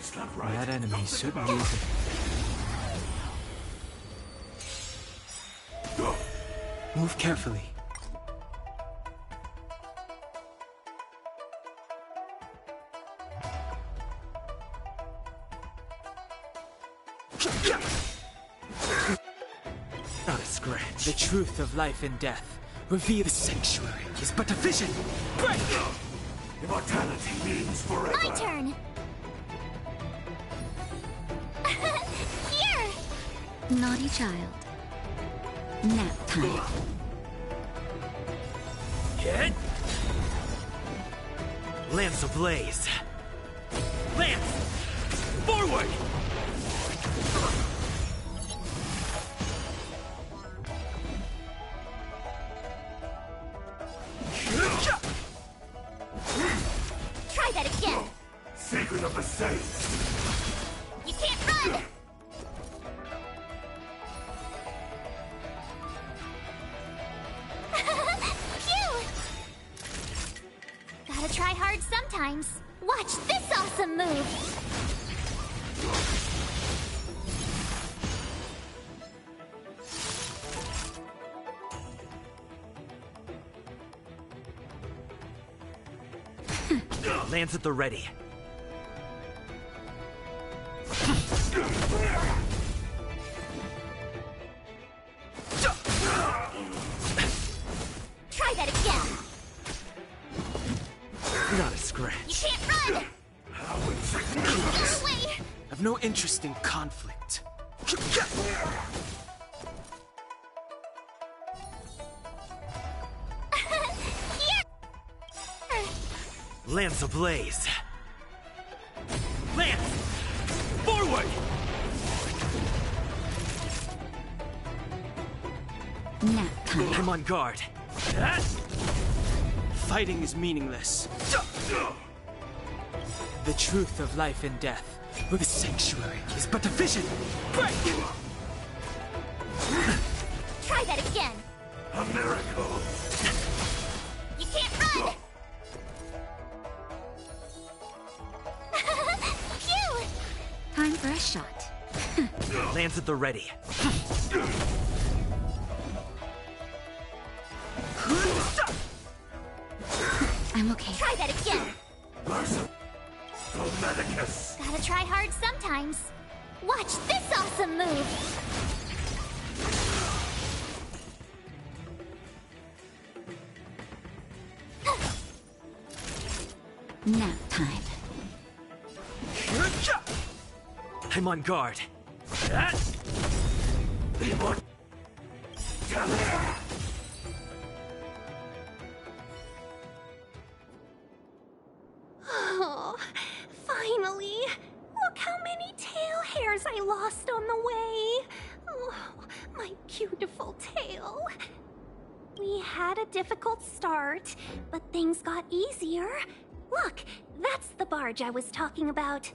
Looks not right. That enemy certainly isn't. Move carefully. Not a scratch. The truth of life and death. Reveal the sanctuary is but a vision. Break! Immortality means forever. My turn! Here! Naughty child. Nap time. Hit! Lance ablaze. Lance! Forward! Try that again! Secret of the Saints. You can't run! Phew! Gotta try hard sometimes. Watch this awesome move! Lance at the ready. Try that again! Not a scratch. You can't run! Get away! I've no interest in conflict. Here! Lance ablaze. Lance! Forward! Nap time. I'm on guard. Fighting is meaningless. The truth of life and death, with a sanctuary, is but a vision. Break! Try that again! A miracle. You can't run! Phew! Time for a shot. Lance at the ready. I'm okay. Try that again! Medicus. Gotta try hard sometimes. Watch this awesome move! Nap time. I'm on guard. Oh, finally! Look how many tail hairs I lost on the way! Oh, my beautiful tail. We had a difficult start, but things got easier. Look, that's the barge I was talking about.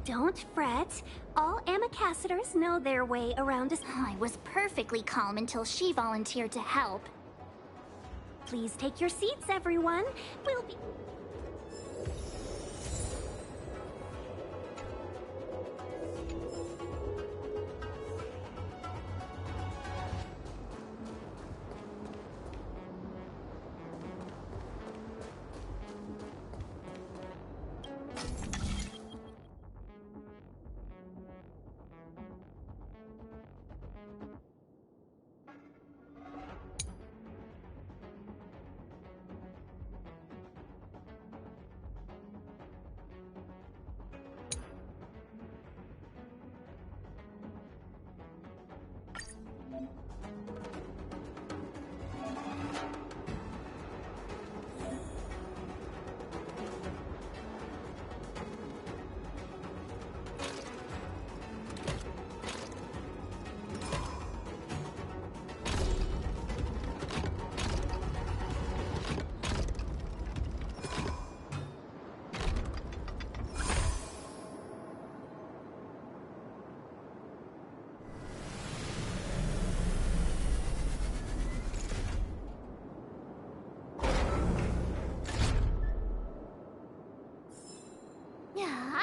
Don't fret. All Amicacetors know their way around us. I was perfectly calm until she volunteered to help. Please take your seats, everyone. We'll be...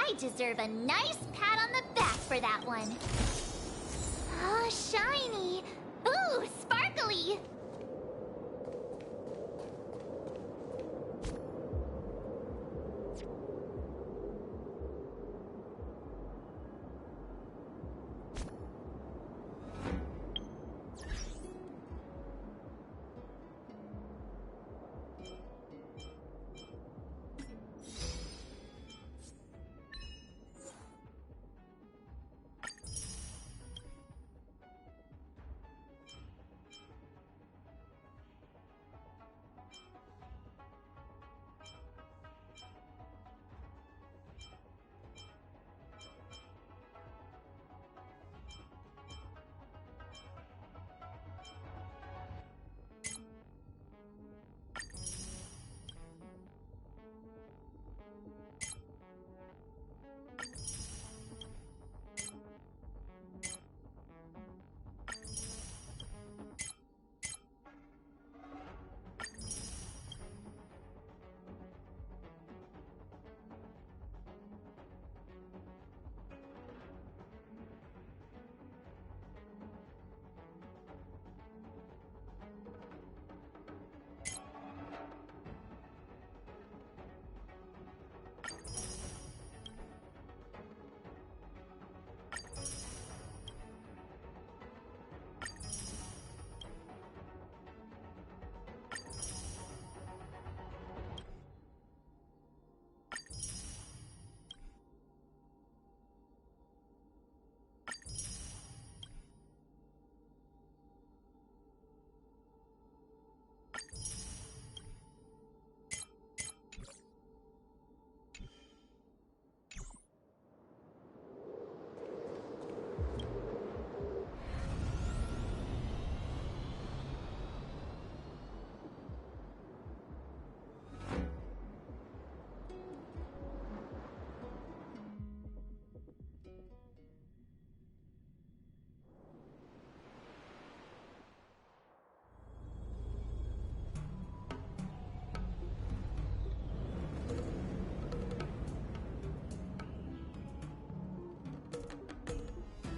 I deserve a nice pat on the back for that one. Oh, shiny! Ooh, sparkly!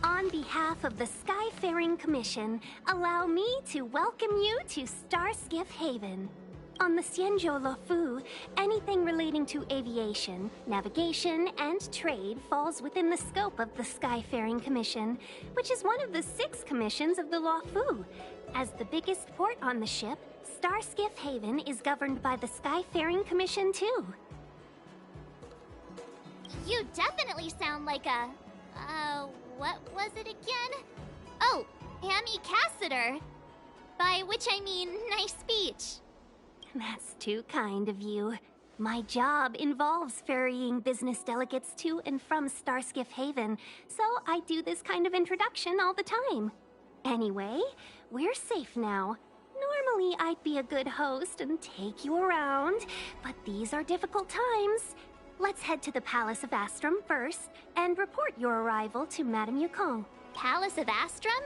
On behalf of the Skyfaring Commission, allow me to welcome you to Starskiff Haven. On the Xianzhou Luofu, anything relating to aviation, navigation, and trade falls within the scope of the Skyfaring Commission, which is one of the 6 commissions of the Luofu. As the biggest port on the ship, Starskiff Haven is governed by the Skyfaring Commission too. You definitely sound like a... what was it again? Oh, Amy Cassidy. By which I mean, nice speech. That's too kind of you. My job involves ferrying business delegates to and from Starskiff Haven, so I do this kind of introduction all the time. Anyway, we're safe now. Normally, I'd be a good host and take you around, but these are difficult times. Let's head to the Palace of Astrum first and report your arrival to Madame Yukong. Palace of Astrum?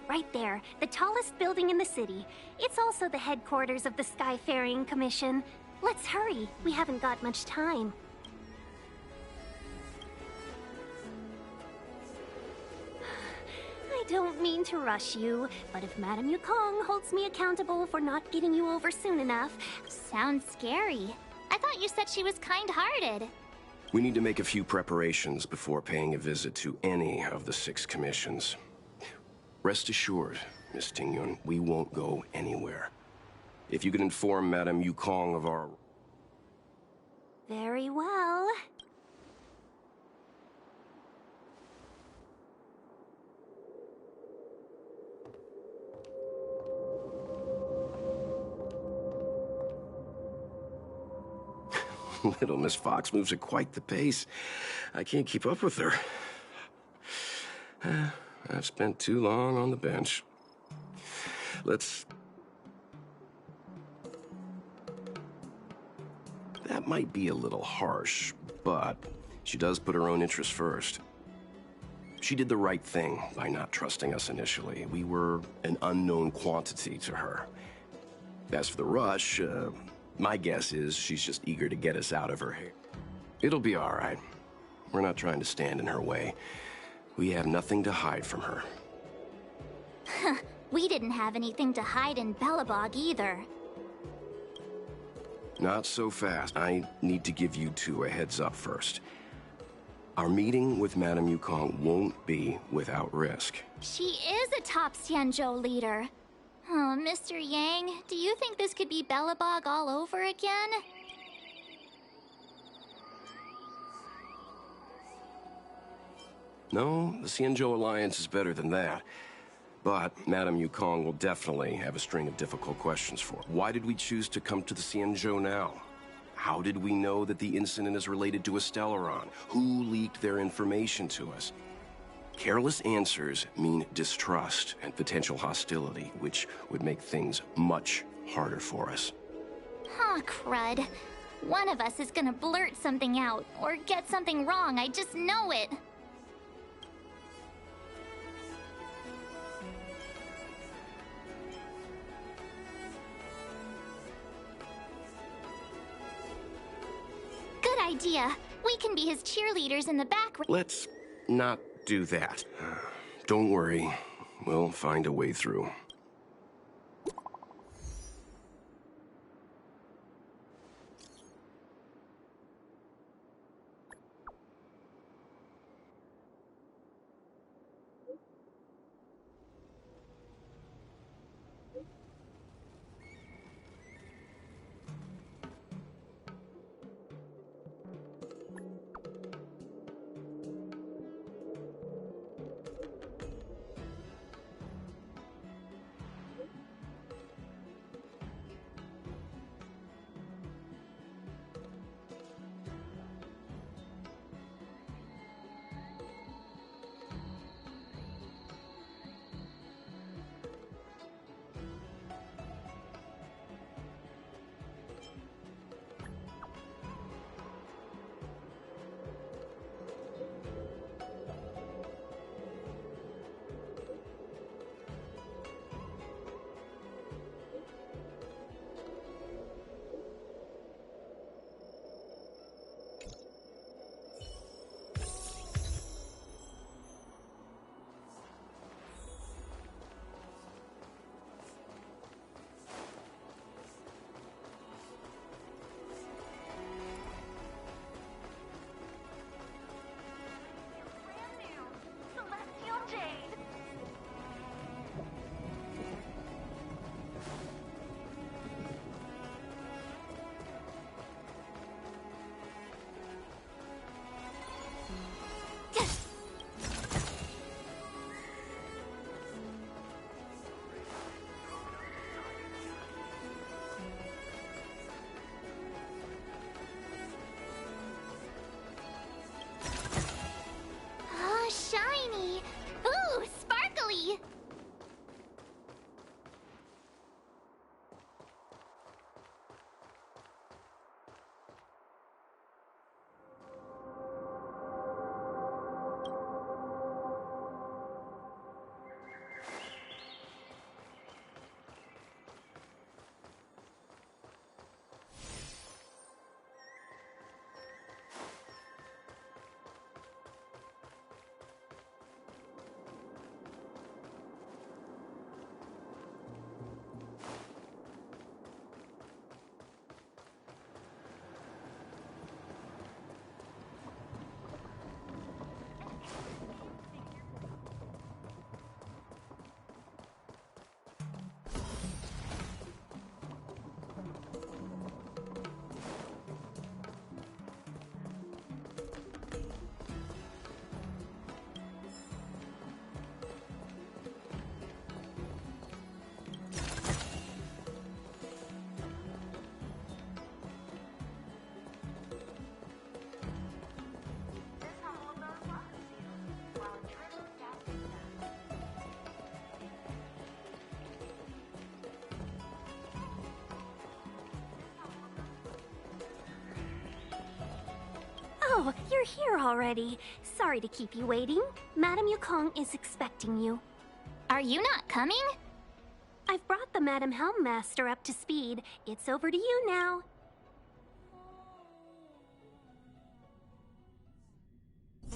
Right there, the tallest building in the city. It's also the headquarters of the Skyfaring Commission. Let's hurry, we haven't got much time. I don't mean to rush you, but if Madame Yukong holds me accountable for not getting you over soon enough... Sounds scary. I thought you said she was kind-hearted. We need to make a few preparations before paying a visit to any of the 6 commissions. Rest assured, Miss Tingyun, we won't go anywhere. If you could inform Madame Yukong of our... Very well. Little Miss Fox moves at quite the pace. I can't keep up with her. I've spent too long on the bench. Let's... That might be a little harsh, but she does put her own interests first. She did the right thing by not trusting us initially. We were an unknown quantity to her. As for the rush, My guess is she's just eager to get us out of her hair. It'll be all right. We're not trying to stand in her way. We have nothing to hide from her. We didn't have anything to hide in Belobog either. Not so fast. I need to give you two a heads up first. Our meeting with Madame Yukong won't be without risk. She is a top Xianzhou leader. Oh, Mr. Yang, do you think this could be Belobog all over again? No, the Xianzhou Alliance is better than that. But Madame Yukong will definitely have a string of difficult questions for her. Why did we choose to come to the Xianzhou now? How did we know that the incident is related to a Stellaron? Who leaked their information to us? Careless answers mean distrust and potential hostility, which would make things much harder for us. Aw, crud. One of us is gonna blurt something out, or get something wrong, I just know it. Good idea. We can be his cheerleaders in the background. Let's not do that. Don't worry. We'll find a way through. Shiny! Ooh, sparkly! Oh, you're here already. Sorry to keep you waiting. Madame Yukong is expecting you. Are you not coming? I've brought the Madam Helmmaster up to speed. It's over to you now.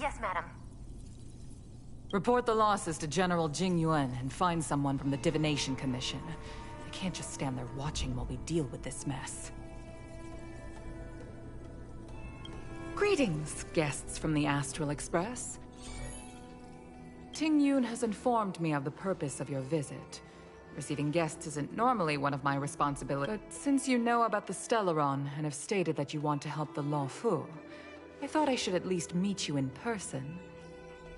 Yes, madam. Report the losses to General Jing Yuan and find someone from the Divination Commission. I can't just stand there watching while we deal with this mess. Greetings, guests from the Astral Express. Ting Yun has informed me of the purpose of your visit. Receiving guests isn't normally one of my responsibilities, but since you know about the Stellaron and have stated that you want to help the Law Fu, I thought I should at least meet you in person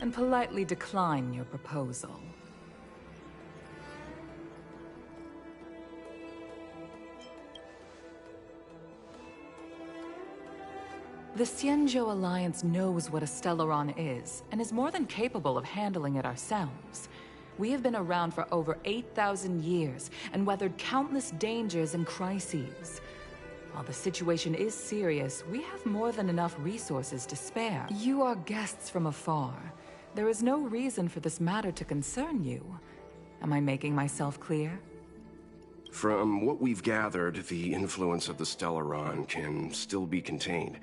and politely decline your proposal. The Xianzhou Alliance knows what a Stellaron is, and is more than capable of handling it ourselves. We have been around for over 8,000 years, and weathered countless dangers and crises. While the situation is serious, we have more than enough resources to spare. You are guests from afar. There is no reason for this matter to concern you. Am I making myself clear? From what we've gathered, the influence of the Stellaron can still be contained.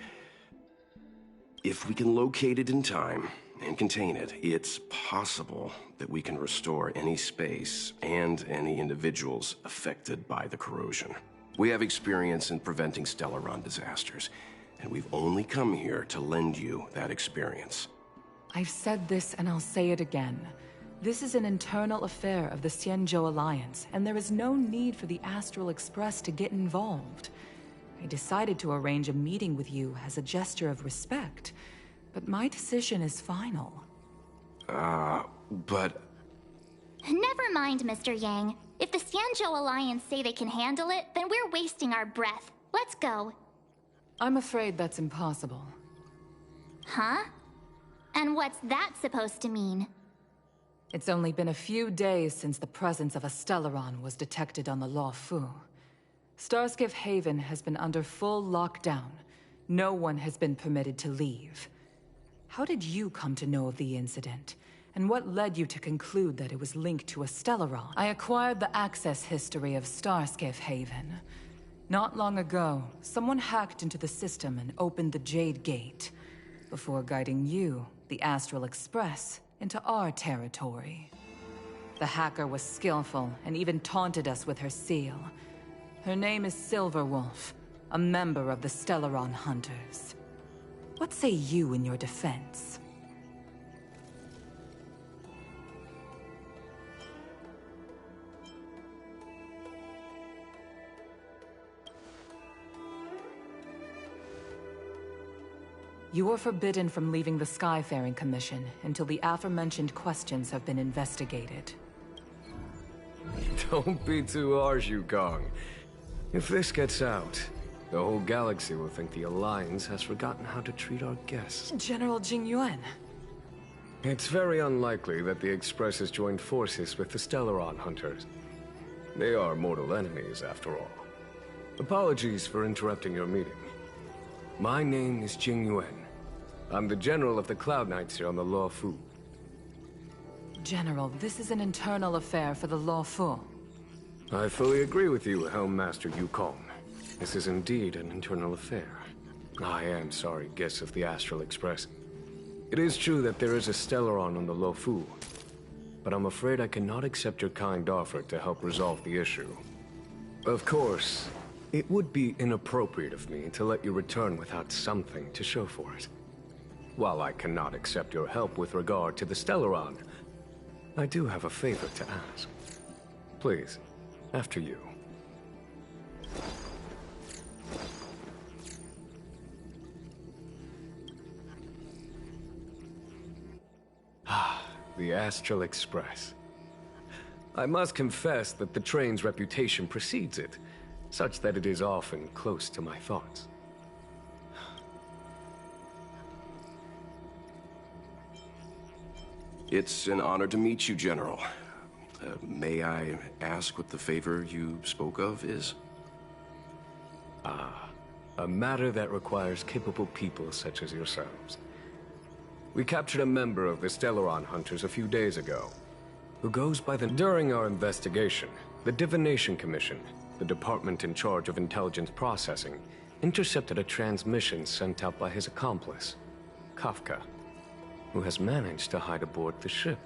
If we can locate it in time and contain it, it's possible that we can restore any space and any individuals affected by the corrosion. We have experience in preventing Stellaron disasters, and we've only come here to lend you that experience. I've said this and I'll say it again. This is an internal affair of the Xianzhou Alliance, and there is no need for the Astral Express to get involved. I decided to arrange a meeting with you as a gesture of respect, but my decision is final. But... Never mind, Mr. Yang. If the Xianzhou Alliance say they can handle it, then we're wasting our breath. Let's go. I'm afraid that's impossible. Huh? And what's that supposed to mean? It's only been a few days since the presence of a Stellaron was detected on the Law Fu. Starskiff Haven has been under full lockdown. No one has been permitted to leave. How did you come to know of the incident? And what led you to conclude that it was linked to a Stellaron? I acquired the access history of Starskiff Haven. Not long ago, someone hacked into the system and opened the Jade Gate, before guiding you, the Astral Express, into our territory. The hacker was skillful and even taunted us with her seal. Her name is Silverwolf, a member of the Stellaron Hunters. What say you in your defense? You are forbidden from leaving the Skyfaring Commission until the aforementioned questions have been investigated. Don't be too harsh, Yukong. If this gets out, the whole galaxy will think the Alliance has forgotten how to treat our guests. General Jing Yuan. It's very unlikely that the Express has joined forces with the Stellaron Hunters. They are mortal enemies, after all. Apologies for interrupting your meeting. My name is Jing Yuan. I'm the General of the Cloud Knights here on the Law Fu. General, this is an internal affair for the Law Fu. I fully agree with you, Helmmaster Yukong. This is indeed an internal affair. I am sorry, guests of the Astral Express. It is true that there is a Stellaron on the Law Fu, but I'm afraid I cannot accept your kind offer to help resolve the issue. Of course, it would be inappropriate of me to let you return without something to show for it. While I cannot accept your help with regard to the Stellaron, I do have a favor to ask. Please, after you. The Astral Express. I must confess that the train's reputation precedes it, such that it is often close to my thoughts. It's an honor to meet you, General. May I ask what the favor you spoke of is? A matter that requires capable people such as yourselves. We captured a member of the Stellaron Hunters a few days ago, who goes by the... During our investigation, The Divination Commission, the department in charge of intelligence processing, intercepted a transmission sent out by his accomplice, Kafka, who has managed to hide aboard the ship.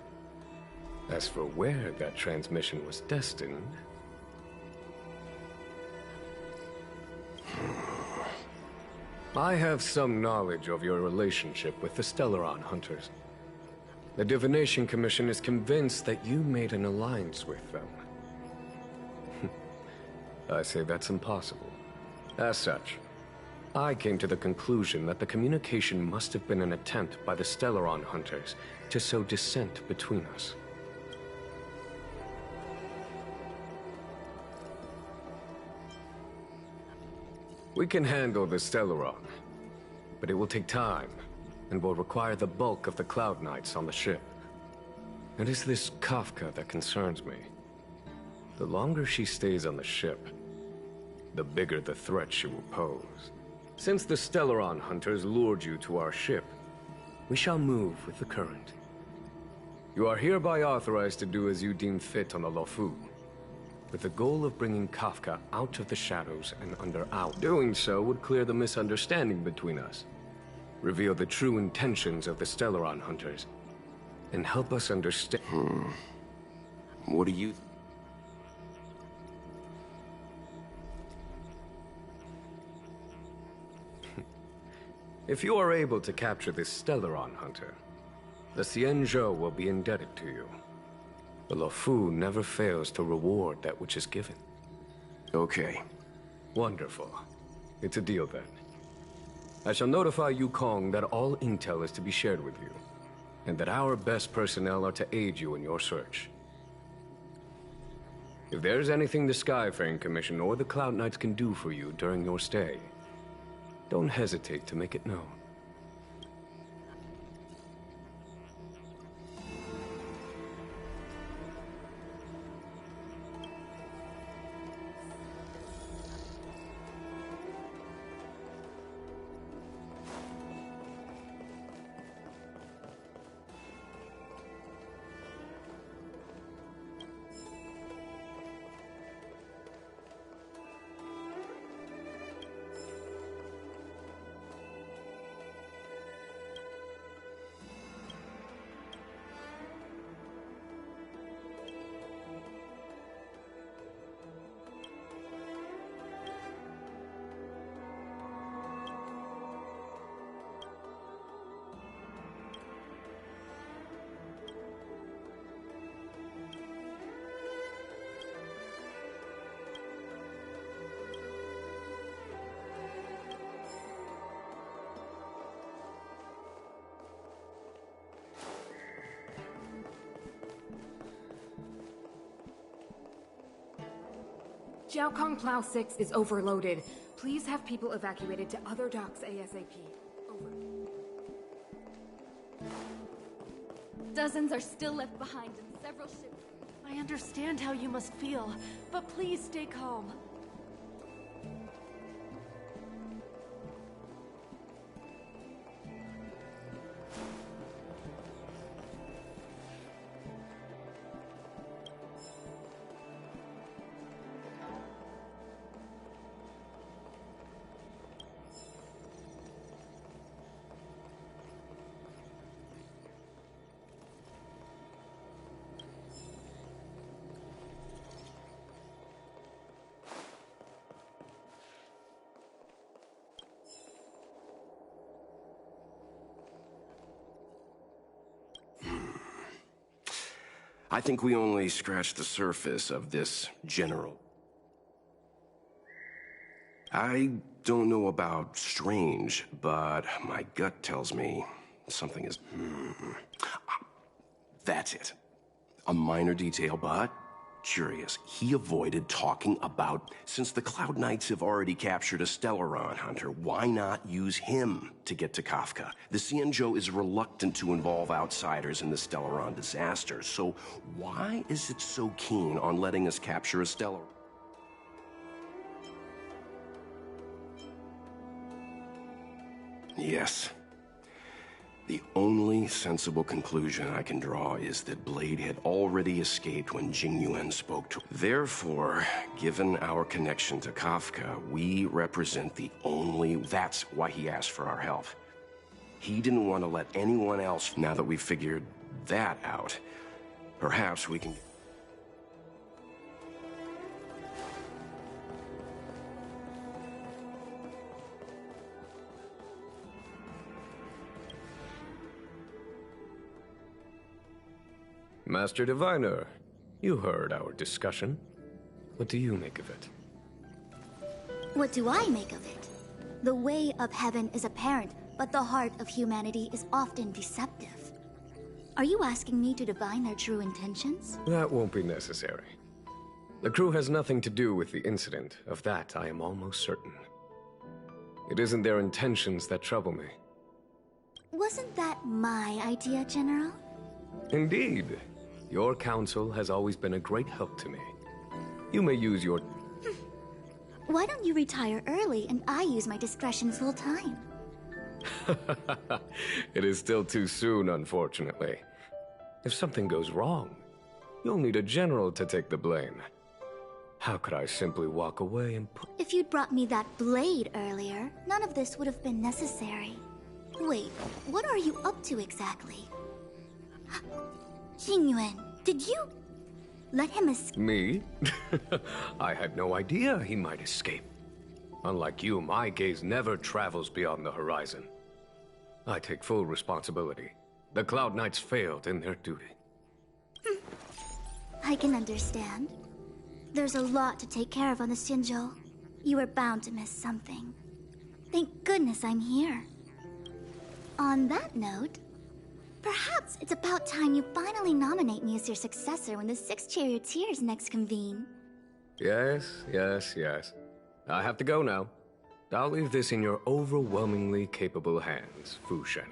As for where that transmission was destined... I have some knowledge of your relationship with the Stellaron Hunters. The Divination Commission is convinced that you made an alliance with them. I say that's impossible. As such, I came to the conclusion that the communication must have been an attempt by the Stellaron Hunters to sow dissent between us. We can handle the Stellaron, but it will take time, and will require the bulk of the Cloud Knights on the ship. It is this Kafka that concerns me. The longer she stays on the ship, the bigger the threat she will pose. Since the Stellaron Hunters lured you to our ship, we shall move with the current. You are hereby authorized to do as you deem fit on the Lofu, with the goal of bringing Kafka out of the shadows and under our... Doing so would clear the misunderstanding between us, reveal the true intentions of the Stellaron Hunters, and help us understand... What do you... If you are able to capture this Stellaron Hunter, the Xianzhou will be indebted to you. The Lofu never fails to reward that which is given. Okay. Wonderful. It's a deal then. I shall notify Yukong that all intel is to be shared with you, and that our best personnel are to aid you in your search. If there is anything the Skyfaring Commission or the Cloud Knights can do for you during your stay, don't hesitate to make it known. Jiaokong Plow 6 is overloaded. Please have people evacuated to other docks ASAP. Over. Dozens are still left behind in several ships. I understand how you must feel, but please stay calm. I think we only scratched the surface of this general. I don't know about strange, but my gut tells me something is... That's it. A minor detail, but curious. He avoided talking about... Since the Cloud Knights have already captured a Stellaron Hunter, why not use him to get to Kafka? The Xianzhou is reluctant to involve outsiders in the Stellaron disaster, so why is it so keen on letting us capture a Stellaron? Yes. The only sensible conclusion I can draw is that Blade had already escaped when Jing Yuan spoke to him. Therefore, given our connection to Kafka, we represent the only... That's why he asked for our help. He didn't want to let anyone else... Now that we've figured that out, perhaps we can... Master Diviner, you heard our discussion. What do you make of it? What do I make of it? The way of heaven is apparent, but the heart of humanity is often deceptive. Are you asking me to divine their true intentions? That won't be necessary. The crew has nothing to do with the incident. Of that, I am almost certain. It isn't their intentions that trouble me. Wasn't that my idea, General? Indeed. Your counsel has always been a great help to me. You may use your... Why don't you retire early and I use my discretion full time? It is still too soon, unfortunately. If something goes wrong, you'll need a general to take the blame. How could I simply walk away and put... If you'd brought me that blade earlier, none of this would have been necessary. Wait, what are you up to exactly? Jingyuan, did you let him escape? Me? I had no idea he might escape. Unlike you, my gaze never travels beyond the horizon. I take full responsibility. The Cloud Knights failed in their duty. I can understand. There's a lot to take care of on the Xinzhou. You were bound to miss something. Thank goodness I'm here. On that note, perhaps it's about time you finally nominate me as your successor when the 6 charioteers next convene. Yes. I have to go now. I'll leave this in your overwhelmingly capable hands, Fu Shen.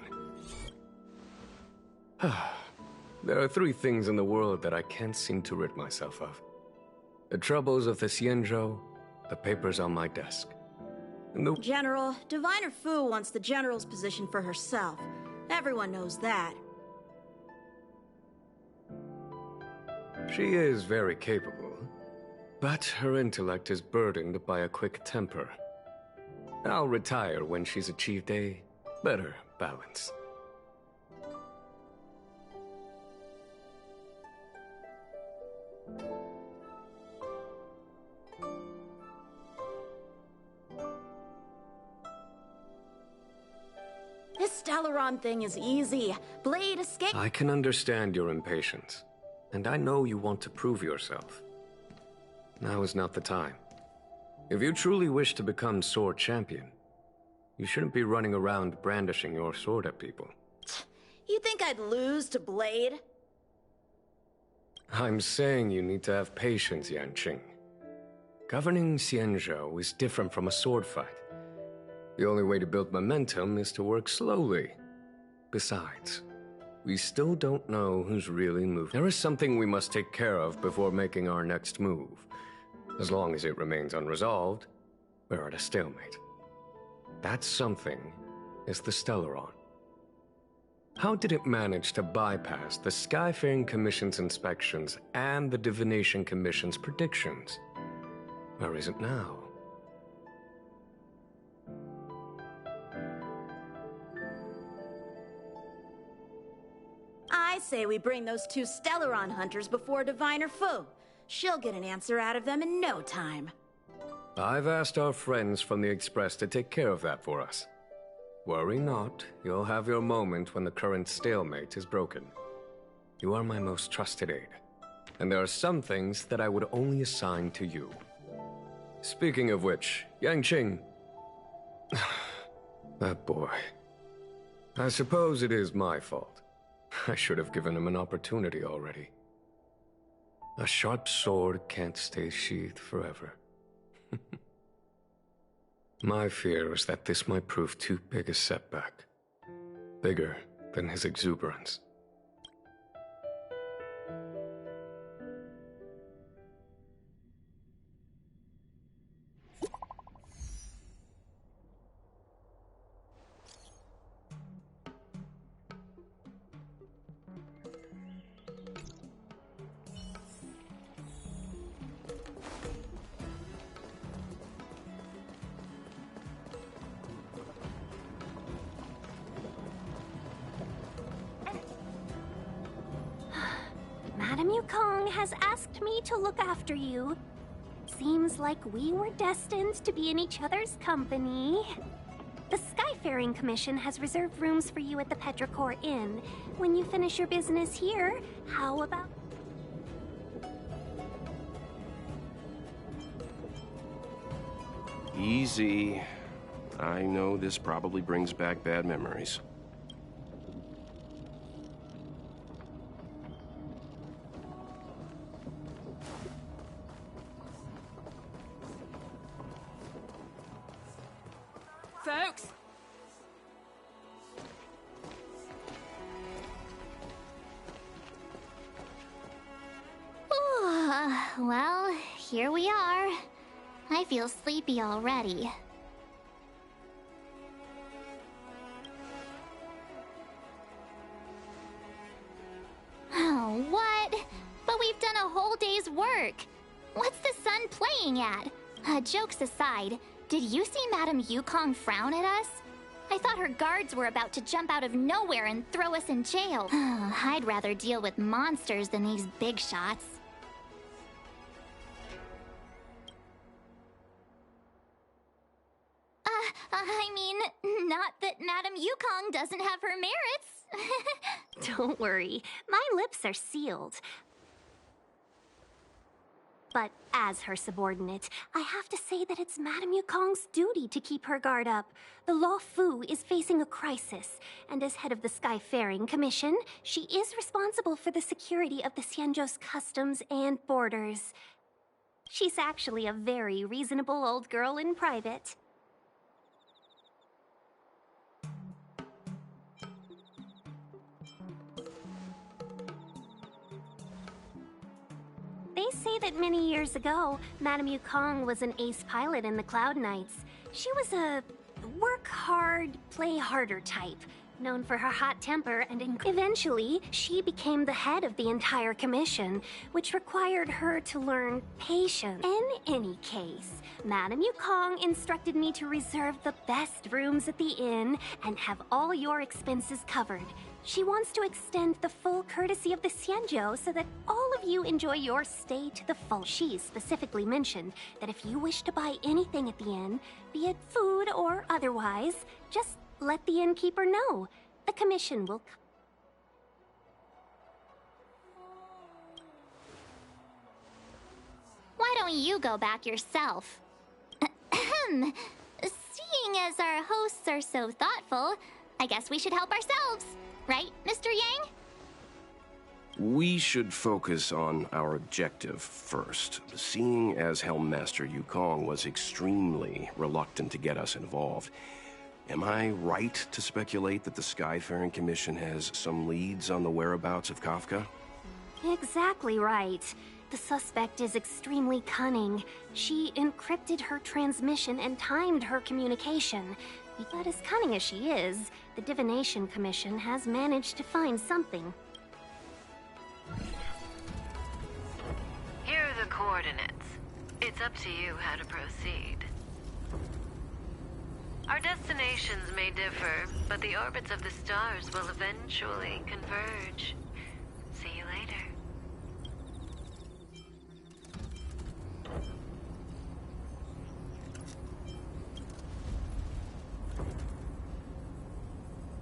There are 3 things in the world that I can't seem to rid myself of. The troubles of the Xianzhou, the papers on my desk, and the... General, Diviner Fu wants the General's position for herself. Everyone knows that. She is very capable, but her intellect is burdened by a quick temper. I'll retire when she's achieved a better balance. This Stellaron thing is easy. Blade escape. I can understand your impatience, and I know you want to prove yourself. Now is not the time. If you truly wish to become sword champion, you shouldn't be running around brandishing your sword at people. You think I'd lose to Blade? I'm saying you need to have patience, Yanqing. Governing Xianzhou is different from a sword fight. The only way to build momentum is to work slowly. Besides, we still don't know who's really moving. There is something we must take care of before making our next move. As long as it remains unresolved, we're at a stalemate. That something is the Stellaron. How did it manage to bypass the Skyfaring Commission's inspections and the Divination Commission's predictions? Where is it now? I say we bring those 2 Stellaron hunters before Diviner Fu. She'll get an answer out of them in no time. I've asked our friends from the Express to take care of that for us. Worry not, you'll have your moment when the current stalemate is broken. You are my most trusted aide, and there are some things that I would only assign to you. Speaking of which, Yanqing... that boy. I suppose it is my fault. I should have given him an opportunity already. A sharp sword can't stay sheathed forever. My fear is that this might prove too big a setback. Bigger than his exuberance. Madame Yukong has asked me to look after you. Seems like we were destined to be in each other's company. The Skyfaring Commission has reserved rooms for you at the Petrichor Inn. When you finish your business here, how about... Easy. I know this probably brings back bad memories. Folks! Well, here we are. I feel sleepy already. Oh, what? But we've done a whole day's work. What's the sun playing at? Jokes aside, did you see Madame Yukong frown at us? I thought her guards were about to jump out of nowhere and throw us in jail. I'd rather deal with monsters than these big shots. I mean, not that Madame Yukong doesn't have her merits. Don't worry, my lips are sealed. But as her subordinate, I have to say that it's Madame Yukong's duty to keep her guard up. The Law Fu is facing a crisis, and as head of the Skyfaring Commission, she is responsible for the security of the Xianzhou's customs and borders. She's actually a very reasonable old girl in private. They say that many years ago, Madame Yukong was an ace pilot in the Cloud Knights. She was a work hard, play harder type, known for her hot temper and eventually, she became the head of the entire commission, which required her to learn patience. In any case, Madame Yukong instructed me to reserve the best rooms at the inn and have all your expenses covered. She wants to extend the full courtesy of the Xianzhou so that all of you enjoy your stay to the full. She specifically mentioned that if you wish to buy anything at the inn, be it food or otherwise, just let the innkeeper know. The commission will come. Why don't you go back yourself? Seeing as our hosts are so thoughtful, I guess we should help ourselves. Right, Mr. Yang? We should focus on our objective first. Seeing as Helmmaster Yukong was extremely reluctant to get us involved, am I right to speculate that the Skyfaring Commission has some leads on the whereabouts of Kafka? Exactly right. The suspect is extremely cunning. She encrypted her transmission and timed her communication. But as cunning as she is, the Divination Commission has managed to find something. Here are the coordinates. It's up to you how to proceed. Our destinations may differ, but the orbits of the stars will eventually converge. See you later.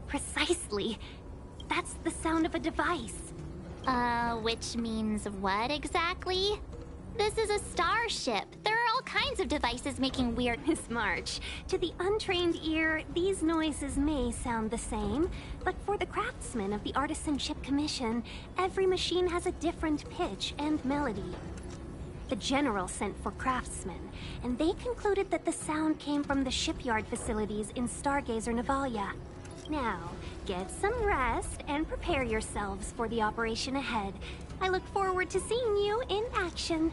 Precisely. That's the sound of a device. Which means what exactly? This is a starship. There are all kinds of devices making weird... Miss March, to the untrained ear, these noises may sound the same, but for the craftsmen of the Artisanship Commission, every machine has a different pitch and melody. The General sent for craftsmen, and they concluded that the sound came from the shipyard facilities in Stargazer Navalia. Now, get some rest and prepare yourselves for the operation ahead. I look forward to seeing you in action.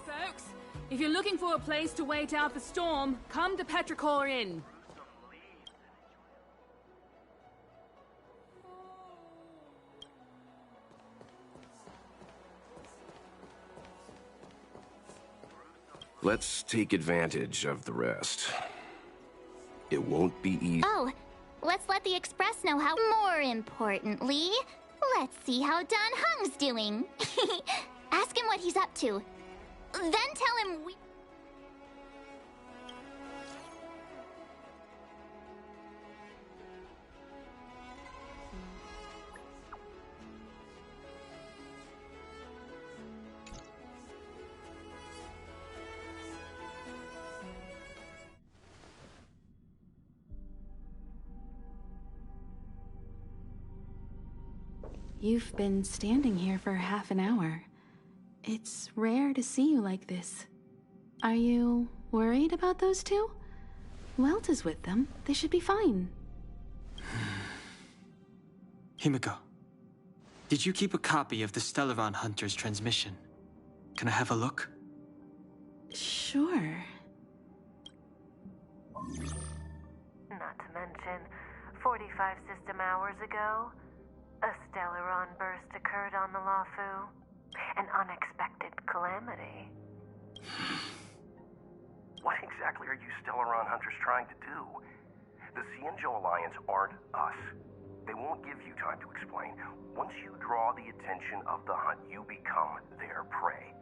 Folks, if you're looking for a place to wait out the storm, come to Petrichor Inn. Let's take advantage of the rest. It won't be easy. Oh, let's let the Express know how. More importantly, let's see how Dan Hung's doing. Ask him what he's up to. Then tell him we... You've been standing here for half an hour. It's rare to see you like this. Are you worried about those two? Welt is with them. They should be fine. Himiko, did you keep a copy of the Stellaron Hunter's transmission? Can I have a look? Sure. Not to mention, 45 system hours ago, a Stellaron burst occurred on the Lawfu. An unexpected calamity. What exactly are you Stellaron Hunters trying to do? The Cienjo Alliance aren't us. They won't give you time to explain. Once you draw the attention of the hunt, you become their prey.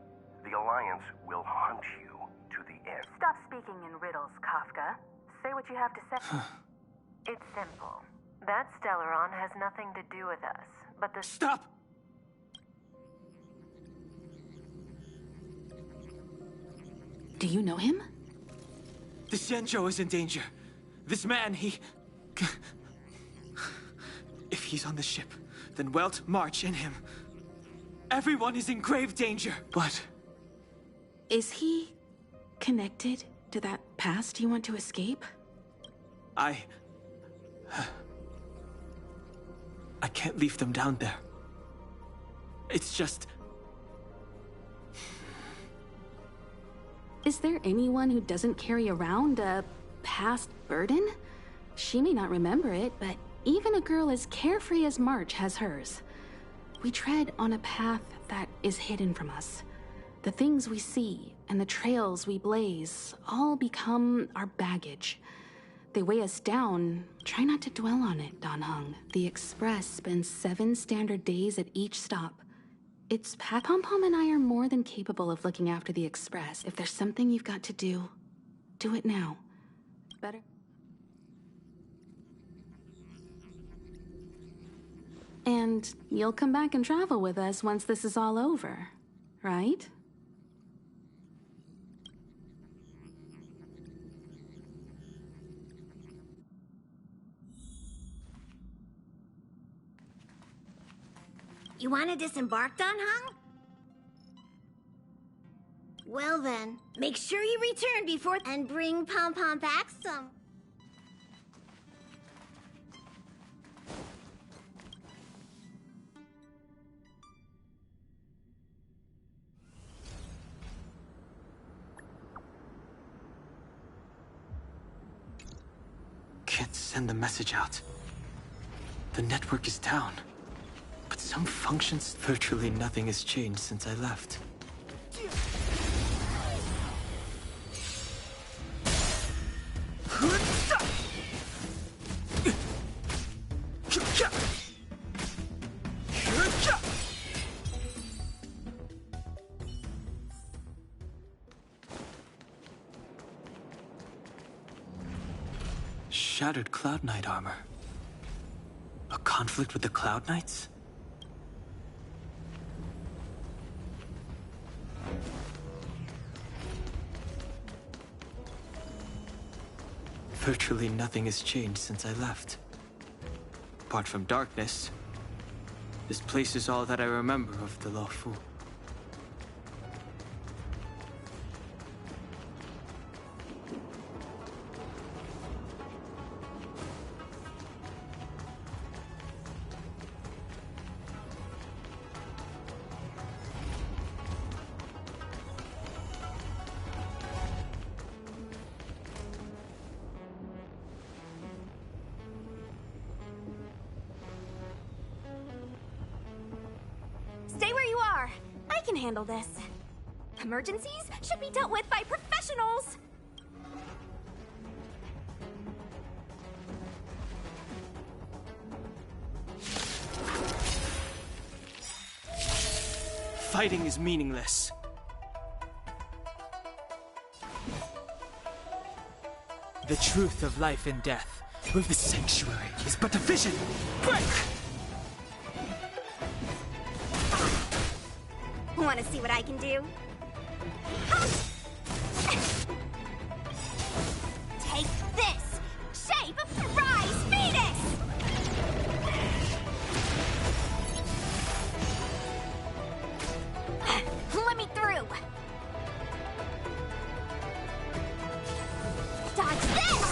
The Alliance will hunt you to the end. Stop speaking in riddles, Kafka. Say what you have to say. It's simple. That Stellaron has nothing to do with us, but the... Stop! Do you know him? The Xianzhou is in danger. This man, he... If he's on the ship, then Welt, March, and him. Everyone is in grave danger. But... Is he connected to that past you want to escape? I can't leave them down there. It's just... Is there anyone who doesn't carry around a past burden? She may not remember it, but even a girl as carefree as March has hers. We tread on a path that is hidden from us. The things we see and the trails we blaze all become our baggage. They weigh us down. Try not to dwell on it, Dan Hung. The Express spends 7 standard days at each stop. It's Pom-Pom and I are more than capable of looking after the Express. If there's something you've got to do it now. Better. And you'll come back and travel with us once this is all over, right? You want to disembark, Dan Hung? Well then, make sure you return before and bring Pom-Pom back some. Can't send the message out. The network is down. But some functions... Virtually nothing has changed since I left. Shattered Cloud Knight armor. A conflict with the Cloud Knights? Virtually nothing has changed since I left. Apart from darkness, this place is all that I remember of the Lawfu. Stay where you are. I can handle this. Emergencies should be dealt with by professionals. fighting is meaningless. The truth of life and death with the sanctuary is but a vision. Break! Want to see what I can do? Take this! Shape of the Rise Phoenix! Let me through! Dodge this!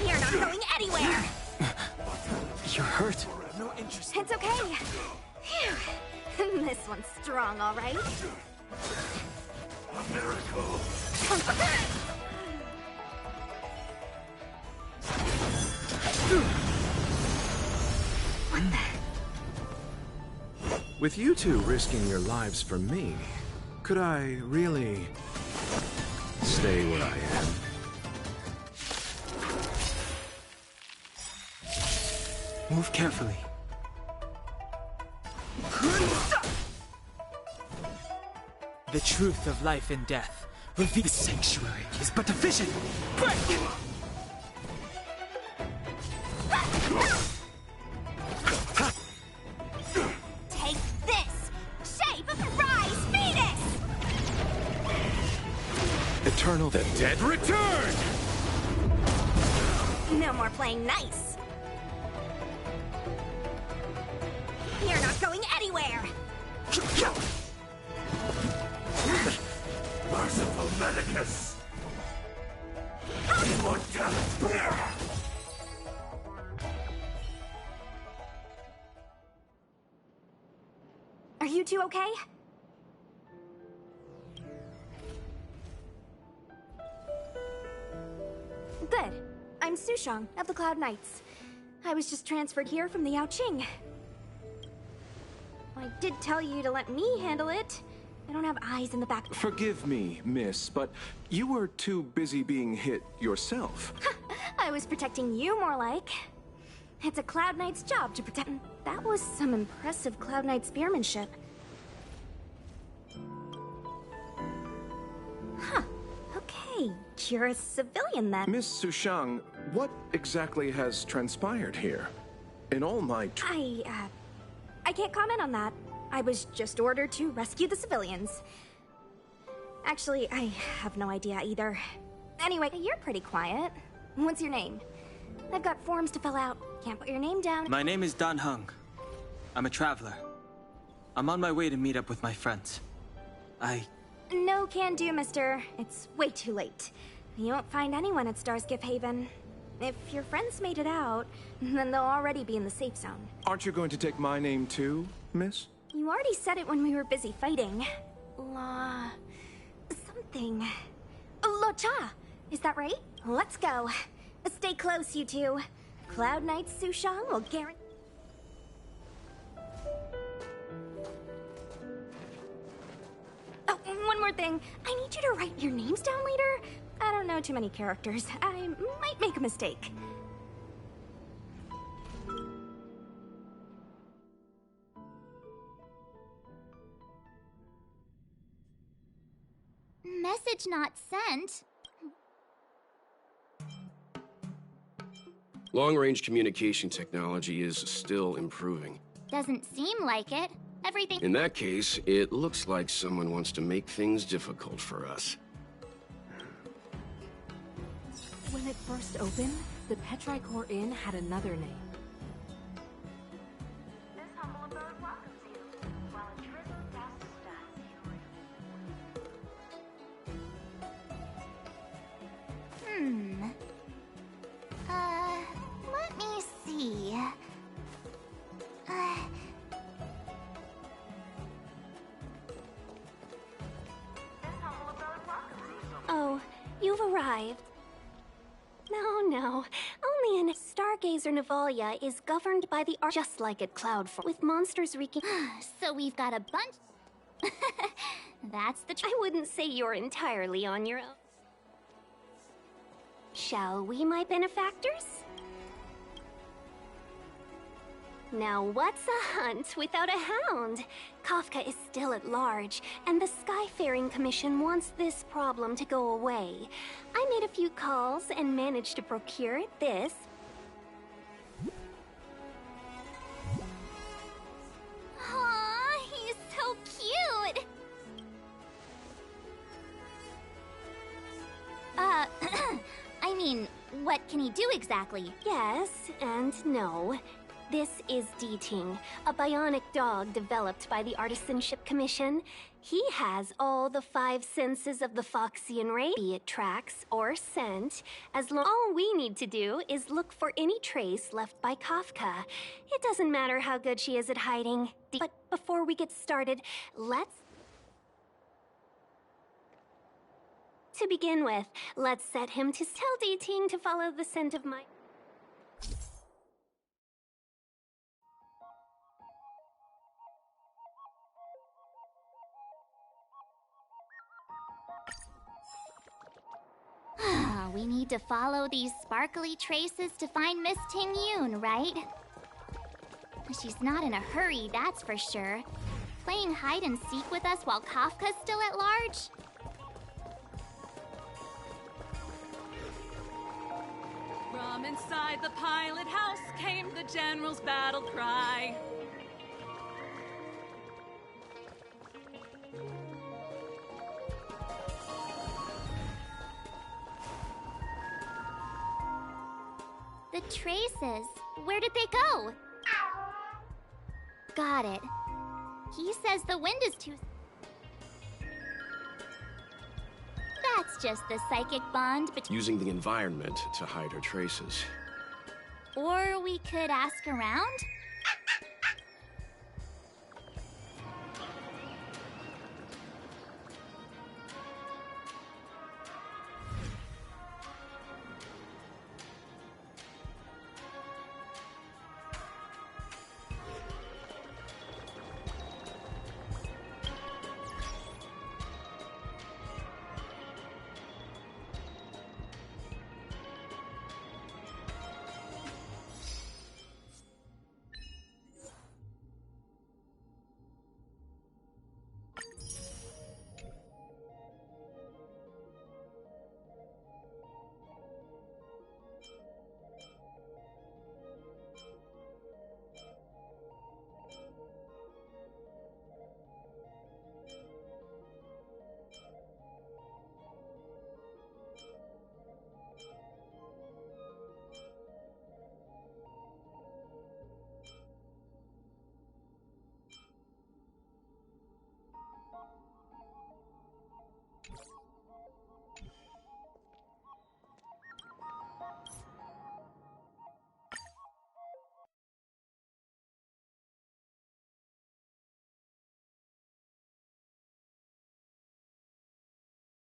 You're not going anywhere! You're hurt. No interest. It's okay. Phew. This one's strong, all right. A miracle. With you two risking your lives for me, could I really stay where I am? Move carefully. The truth of life and death reveal the sanctuary is but a vision. Break! Take this! Shape of the Rise Phoenix! Eternal the dead return! No more playing nice. You're not going anywhere. Merciful Medicus. Immortality. Are you two okay? Good. I'm Sushang of the Cloud Knights. I was just transferred here from the Yaoqing. I did tell you to let me handle it. I don't have eyes in the back. Forgive me, miss, but you were too busy being hit yourself. I was protecting you, more like. It's a Cloud Knight's job to protect. That was some impressive Cloud Knight spearmanship. Huh. Okay, you're a civilian then. Miss Sushang, what exactly has transpired here? In all my I can't comment on that. I was just ordered to rescue the civilians. Actually, I have no idea either. Anyway, you're pretty quiet. What's your name? I've got forms to fill out. Can't put your name down. My name is Dan Hung. I'm a traveler. I'm on my way to meet up with my friends. No can do, mister. It's way too late. You won't find anyone at Starskiff Haven. If your friends made it out, then they'll already be in the safe zone. Aren't you going to take my name too, miss? You already said it when we were busy fighting. Something. Lo-cha! Is that right? Let's go. Stay close, you two. Cloud Knight Sushang will guarantee... Oh, one more thing. I need you to write your names down later. I don't know too many characters. I might make a mistake. Message not sent. Long-range communication technology is still improving. Doesn't seem like it. Everything... In that case, it looks like someone wants to make things difficult for us. When it first opened, the Petrichor Inn had another name. This humble abode welcomes you, while a drizzle douse let me see. Oh, you've arrived. No. Only a Stargazer Navalia is governed by the just like at Cloudfall, with monsters wreaking... So we've got a bunch... That's the I wouldn't say you're entirely on your own. Shall we, my benefactors? Now what's a hunt without a hound? Kafka is still at large, and the Skyfaring Commission wants this problem to go away. I made a few calls and managed to procure this. Aww, he's so cute! I mean, what can he do exactly? Yes and no. This is D-Ting, a bionic dog developed by the Artisanship Commission. He has all the 5 senses of the Foxian race, be it tracks or scent. All we need to do is look for any trace left by Kafka. It doesn't matter how good she is at hiding. But before we get started, To begin with, let's set him to tell D-Ting to follow the scent of my... We need to follow these sparkly traces to find Miss Ting-Yun, right? She's not in a hurry, that's for sure. Playing hide and seek with us while Kafka's still at large? From inside the pilot house came the general's battle cry. The traces. Where did they go? Got it. He says the wind is too... That's just the psychic bond between... Using the environment to hide her traces. Or we could ask around?